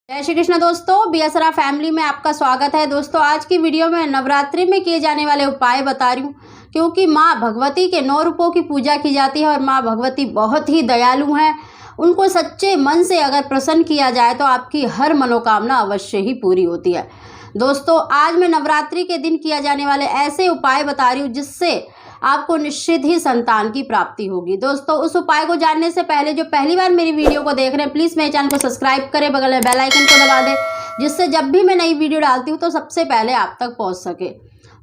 जय श्री कृष्ण दोस्तों, बीएसरा फैमिली में आपका स्वागत है। दोस्तों आज की वीडियो में नवरात्रि में किए जाने वाले उपाय बता रही हूँ, क्योंकि माँ भगवती के 9 रूपों की पूजा की जाती है और माँ भगवती बहुत ही दयालु हैं। उनको सच्चे मन से अगर प्रसन्न किया जाए तो आपकी हर मनोकामना अवश्य ही पूरी होती है। दोस्तों आज मैं नवरात्रि के दिन किया जाने वाले ऐसे उपाय बता रही हूँ जिससे आपको निश्चित ही संतान की प्राप्ति होगी। दोस्तों उस उपाय को जानने से पहले जो पहली बार मेरी वीडियो को देख रहे हैं, प्लीज़ मेरे चैनल को सब्सक्राइब करें, बगल में बेल आइकन को दबा दें, जिससे जब भी मैं नई वीडियो डालती हूँ तो सबसे पहले आप तक पहुँच सके।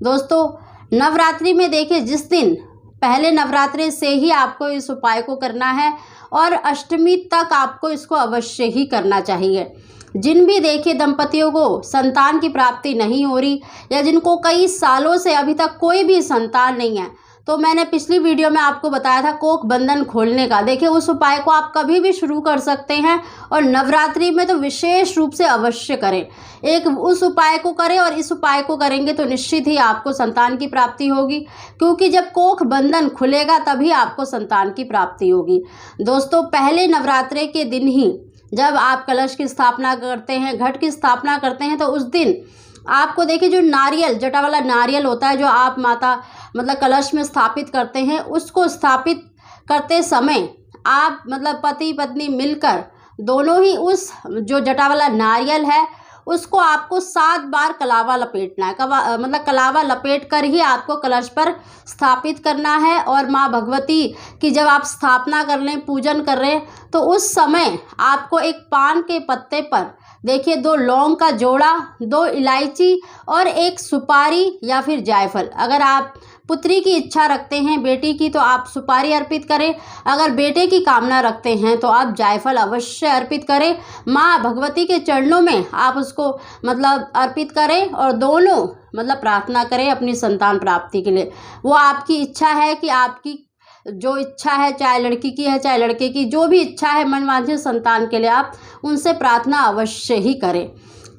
दोस्तों नवरात्रि में देखिए, जिस दिन पहले नवरात्रि से ही आपको इस उपाय को करना है और अष्टमी तक आपको इसको अवश्य ही करना चाहिए। जिन भी देखिए दंपतियों को संतान की प्राप्ति नहीं हो रही या जिनको कई सालों से अभी तक कोई भी संतान नहीं है, तो मैंने पिछली वीडियो में आपको बताया था कोख बंधन खोलने का। देखिए उस उपाय को आप कभी भी शुरू कर सकते हैं और नवरात्रि में तो विशेष रूप से अवश्य करें। एक उस उपाय को करें और इस उपाय को करेंगे तो निश्चित ही आपको संतान की प्राप्ति होगी, क्योंकि जब कोख बंधन खुलेगा तभी आपको संतान की प्राप्ति होगी। दोस्तों पहले नवरात्रि के दिन ही जब आप कलश की स्थापना करते हैं, घट की स्थापना करते हैं, तो उस दिन आपको देखिए जो नारियल, जटा वाला नारियल होता है जो आप माता मतलब कलश में स्थापित करते हैं, उसको स्थापित करते समय आप मतलब पति पत्नी मिलकर दोनों ही उस जो जटा वाला नारियल है उसको आपको 7 बार कलावा लपेटना है। मतलब कलावा लपेट कर ही आपको कलश पर स्थापित करना है। और माँ भगवती की जब आप स्थापना कर लें, पूजन कर रहे हैं, तो उस समय आपको एक पान के पत्ते पर देखिए 2 लौंग का जोड़ा, 2 इलायची और 1 सुपारी या फिर जायफल। अगर आप पुत्री की इच्छा रखते हैं, बेटी की, तो आप सुपारी अर्पित करें। अगर बेटे की कामना रखते हैं तो आप जायफल अवश्य अर्पित करें। माँ भगवती के चरणों में आप उसको मतलब अर्पित करें और दोनों मतलब प्रार्थना करें अपनी संतान प्राप्ति के लिए। वो आपकी इच्छा है कि आपकी जो इच्छा है, चाहे लड़की की है चाहे लड़के की, जो भी इच्छा है मनवांछित संतान के लिए, आप उनसे प्रार्थना अवश्य ही करें।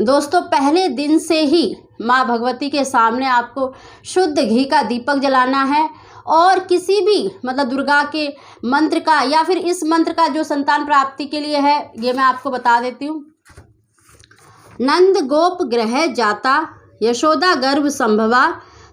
दोस्तों पहले दिन से ही माँ भगवती के सामने आपको शुद्ध घी का दीपक जलाना है और किसी भी मतलब दुर्गा के मंत्र का या फिर इस मंत्र का जो संतान प्राप्ति के लिए है, ये मैं आपको बता देती हूँ। नंद गोप ग्रह जाता यशोदा गर्भ संभवा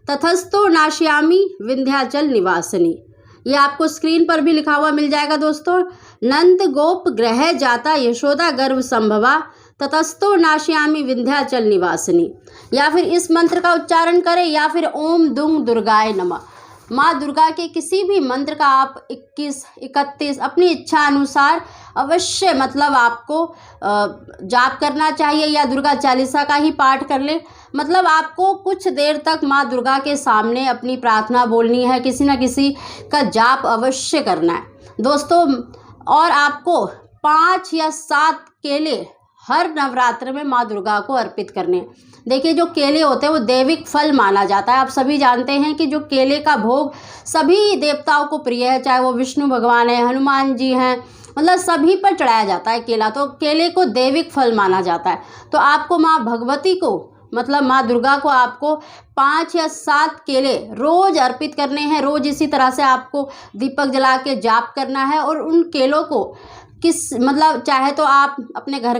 तथस्थो नाश्यामी विंध्याचल निवासिनी। ये आपको स्क्रीन पर भी लिखा हुआ मिल जाएगा। दोस्तों नंद गोप ग्रह जाता यशोदा गर्भ संभवा ततस्थो नाश्यामी विंध्याचल निवासिनी, या फिर इस मंत्र का उच्चारण करें या फिर ओम दुंग दुर्गाय नमः। माँ दुर्गा के किसी भी मंत्र का आप 21, 31 अपनी इच्छा अनुसार अवश्य मतलब आपको जाप करना चाहिए, या दुर्गा चालीसा का ही पाठ कर ले। मतलब आपको कुछ देर तक माँ दुर्गा के सामने अपनी प्रार्थना बोलनी है, किसी न किसी का जाप अवश्य करना है। दोस्तों और आपको 5 या 7 केले हर नवरात्र में माँ दुर्गा को अर्पित करने। देखिए जो केले होते हैं वो दैविक फल माना जाता है। आप सभी जानते हैं कि जो केले का भोग सभी देवताओं को प्रिय है, चाहे वो विष्णु भगवान है, हनुमान जी हैं, मतलब सभी पर चढ़ाया जाता है केला। तो केले को दैविक फल माना जाता है। तो आपको माँ भगवती को मतलब माँ दुर्गा को आपको 5 या 7 केले रोज अर्पित करने हैं। रोज इसी तरह से आपको दीपक जला के जाप करना है और उन केलों को मतलब चाहे तो आप अपने घर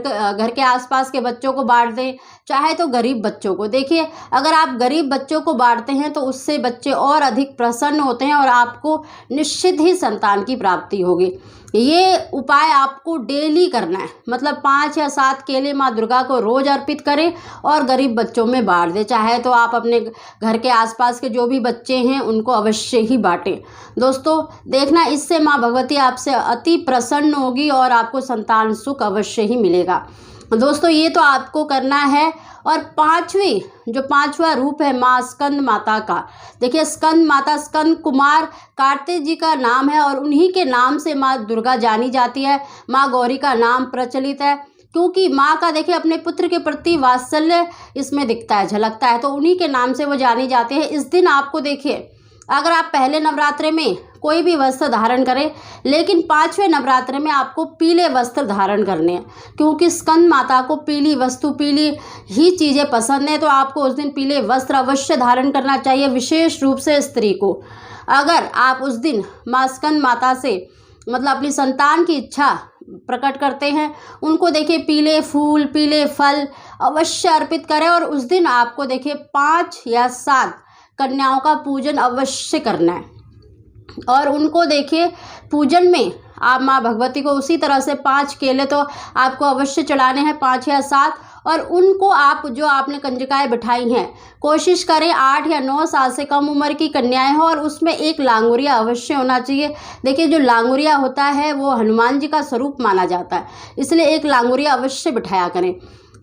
के आसपास के बच्चों को बांट दें, चाहे तो गरीब बच्चों को। देखिए अगर आप गरीब बच्चों को बांटते हैं तो उससे बच्चे और अधिक प्रसन्न होते हैं और आपको निश्चित ही संतान की प्राप्ति होगी। ये उपाय आपको डेली करना है, मतलब 5 या 7 केले माँ दुर्गा को रोज अर्पित करें और गरीब बच्चों में बांट दें। चाहे तो आप अपने घर के आसपास के जो भी बच्चे हैं उनको अवश्य ही बांटें। दोस्तों देखना, इससे माँ भगवती आपसे अति प्रसन्न होगी और आपको संतान सुख अवश्य ही मिलेगा। दोस्तों ये तो आपको करना है। और 5वां रूप है माँ स्कंद माता का। देखिए स्कंद माता, स्कंद कुमार कार्तिक जी का नाम है और उन्हीं के नाम से माँ दुर्गा जानी जाती है। माँ गौरी का नाम प्रचलित है, क्योंकि माँ का देखिए अपने पुत्र के प्रति वात्सल्य इसमें दिखता है, झलकता है, तो उन्हीं के नाम से वो जानी जाती है। इस दिन आपको देखिए अगर आप पहले नवरात्रे में कोई भी वस्त्र धारण करें, लेकिन 5वें नवरात्रे में आपको पीले वस्त्र धारण करने हैं, क्योंकि स्कंद माता को पीली वस्तु, पीली ही चीज़ें पसंद है। तो आपको उस दिन पीले वस्त्र अवश्य धारण करना चाहिए, विशेष रूप से स्त्री को। अगर आप उस दिन माँ स्कंद माता से मतलब अपनी संतान की इच्छा प्रकट करते हैं उनको देखिए पीले फूल, पीले फल अवश्य अर्पित करें। और उस दिन आपको देखिए 5 या 7 कन्याओं का पूजन अवश्य करना है। और उनको देखिए पूजन में आप माँ भगवती को उसी तरह से 5 केले तो आपको अवश्य चढ़ाने हैं, 5 या 7। और उनको आप जो आपने कंजकाएँ बिठाई हैं, कोशिश करें 8 या 9 साल से कम उम्र की कन्याएं हों और उसमें एक लांगुरिया अवश्य होना चाहिए। देखिए जो लांगुरिया होता है वो हनुमान जी का स्वरूप माना जाता है, इसलिए एक लांगुरिया अवश्य बिठाया करें।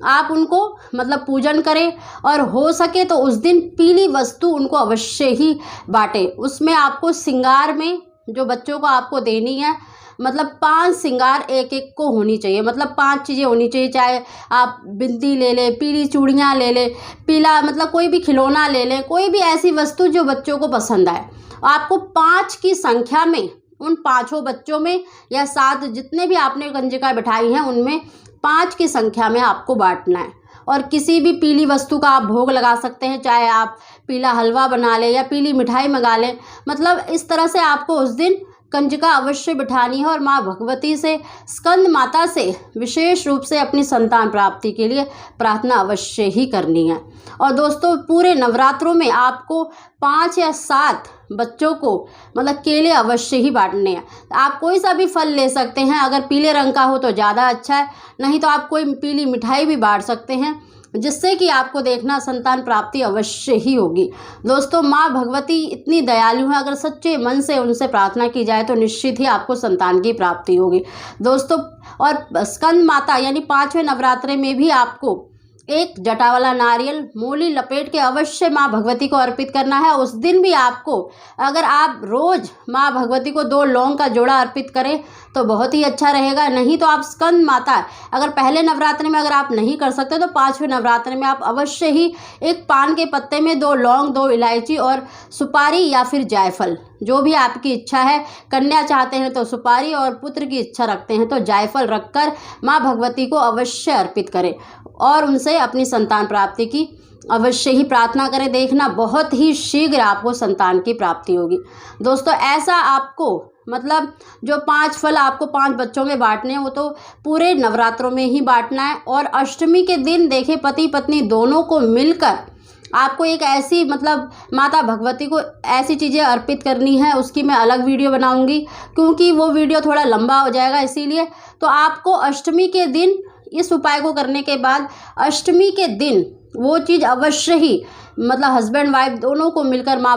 आप उनको मतलब पूजन करें और हो सके तो उस दिन पीली वस्तु उनको अवश्य ही बांटें। उसमें आपको श्रृंगार में जो बच्चों को आपको देनी है मतलब 5 श्रृंगार एक एक को होनी चाहिए, मतलब 5 चीज़ें होनी चाहिए। चाहे आप बिंदी ले लें, पीली चूड़ियाँ ले लें, पीला मतलब कोई भी खिलौना ले लें, कोई भी ऐसी वस्तु जो बच्चों को पसंद आए। आपको 5 की संख्या में उन 5 बच्चों में या 7 जितने भी आपने कंजिका बिठाई हैं उनमें 5 की संख्या में आपको बांटना है। और किसी भी पीली वस्तु का आप भोग लगा सकते हैं, चाहे आप पीला हलवा बना लें या पीली मिठाई मंगा लें। मतलब इस तरह से आपको उस दिन कंजिका अवश्य बिठानी है और माँ भगवती से, स्कंद माता से विशेष रूप से अपनी संतान प्राप्ति के लिए प्रार्थना अवश्य ही करनी है। और दोस्तों पूरे नवरात्रों में आपको 5 या 7 बच्चों को मतलब केले अवश्य ही बांटने हैं। आप कोई सा भी फल ले सकते हैं, अगर पीले रंग का हो तो ज़्यादा अच्छा है, नहीं तो आप कोई पीली मिठाई भी बांट सकते हैं, जिससे कि आपको देखना संतान प्राप्ति अवश्य ही होगी। दोस्तों माँ भगवती इतनी दयालु है, अगर सच्चे मन से उनसे प्रार्थना की जाए तो निश्चित ही आपको संतान की प्राप्ति होगी दोस्तों। और स्कंद माता यानी 5वें नवरात्रे में भी आपको एक जटा वाला नारियल मूली लपेट के अवश्य माँ भगवती को अर्पित करना है। उस दिन भी आपको अगर आप रोज़ माँ भगवती को 2 लौंग का जोड़ा अर्पित करें तो बहुत ही अच्छा रहेगा। नहीं तो आप स्कंद माता अगर पहले नवरात्रि में अगर आप नहीं कर सकते तो 5वें नवरात्रि में आप अवश्य ही एक पान के पत्ते में 2 लौंग, 2 इलायची और सुपारी या फिर जायफल, जो भी आपकी इच्छा है, कन्या चाहते हैं तो सुपारी और पुत्र की इच्छा रखते हैं तो जायफल रखकर माँ भगवती को अवश्य अर्पित करें और उनसे अपनी संतान प्राप्ति की अवश्य ही प्रार्थना करें। देखना बहुत ही शीघ्र आपको संतान की प्राप्ति होगी। दोस्तों ऐसा आपको मतलब जो 5 फल आपको 5 बच्चों में बांटने हैं वो तो पूरे नवरात्रों में ही बांटना है। और अष्टमी के दिन देखिए पति पत्नी दोनों को मिलकर आपको एक ऐसी मतलब माता भगवती को ऐसी चीज़ें अर्पित करनी है, उसकी मैं अलग वीडियो बनाऊंगी क्योंकि वो वीडियो थोड़ा लंबा हो जाएगा, इसीलिए। तो आपको अष्टमी के दिन इस उपाय को करने के बाद अष्टमी के दिन वो चीज़ अवश्य ही मतलब हस्बैंड वाइफ दोनों को मिलकर माँ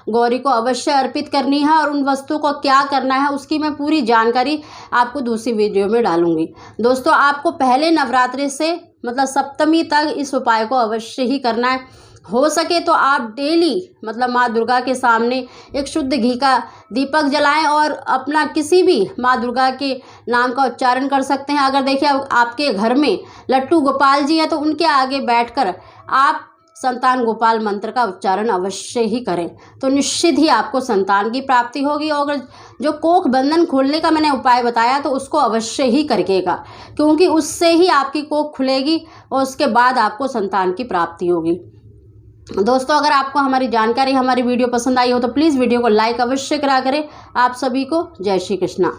गौरी को अवश्य अर्पित करनी है। और उन वस्तुओं को क्या करना है उसकी मैं पूरी जानकारी आपको दूसरी वीडियो में डालूंगी। दोस्तों आपको पहले नवरात्रि से मतलब सप्तमी तक इस उपाय को अवश्य ही करना है। हो सके तो आप डेली मतलब माँ दुर्गा के सामने एक शुद्ध घी का दीपक जलाएं और अपना किसी भी माँ दुर्गा के नाम का उच्चारण कर सकते हैं। अगर देखिए आपके घर में लट्टू गोपाल जी हैं तो उनके आगे बैठकर आप संतान गोपाल मंत्र का उच्चारण अवश्य ही करें तो निश्चित ही आपको संतान की प्राप्ति होगी। और जो कोख बंधन खोलने का मैंने उपाय बताया तो उसको अवश्य ही करिएगा क्योंकि उससे ही आपकी कोख खुलेगी और उसके बाद आपको संतान की प्राप्ति होगी। दोस्तों अगर आपको हमारी जानकारी, हमारी वीडियो पसंद आई हो तो प्लीज़ वीडियो को लाइक अवश्य करा करें। आप सभी को जय श्री कृष्णा।